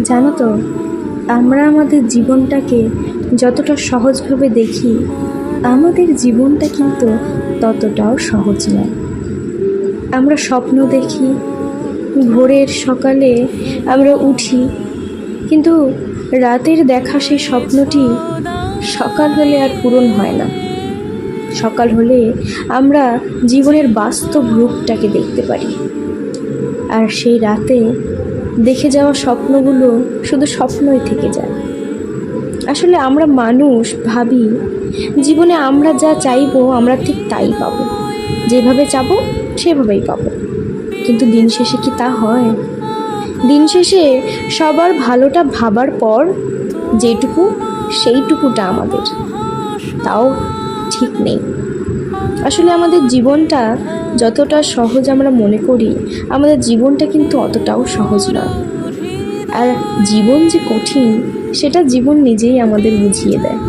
জানো তো, আমরা আমাদের জীবনটাকে যতটা সহজভাবে দেখি, আমাদের জীবনটা কিন্তু ততটাও সহজ নয়। আমরা স্বপ্ন দেখি, ভোরের সকালে আমরা উঠি, কিন্তু রাতের দেখা সেই স্বপ্নটি সকাল হলে আর পূরণ হয় না। সকাল হলে আমরা জীবনের বাস্তব রূপটাকে দেখতে পারি, আর সেই রাতে দেখে যাওয়া স্বপ্নগুলো শুধু স্বপ্নই থেকে যায়। আসলে আমরা মানুষ ভাবি জীবনে আমরা যা চাইবো আমরা ঠিক তাই পাবো, যেভাবে চাবো সেভাবেই পাবো, কিন্তু দিন শেষে কি তা হয়? দিন শেষে সবার ভালোটা ভাবার পর যেটুকু সেইটুকুটা আমাদের, তাও ঠিক নেই। আসলে আমাদের জীবনটা যতটা সহজ আমরা মনে করি, আমাদের জীবনটা কিন্তু অতটাও সহজ নয়। আর জীবন যে কঠিন সেটা জীবন নিজেই আমাদের বুঝিয়ে দেয়।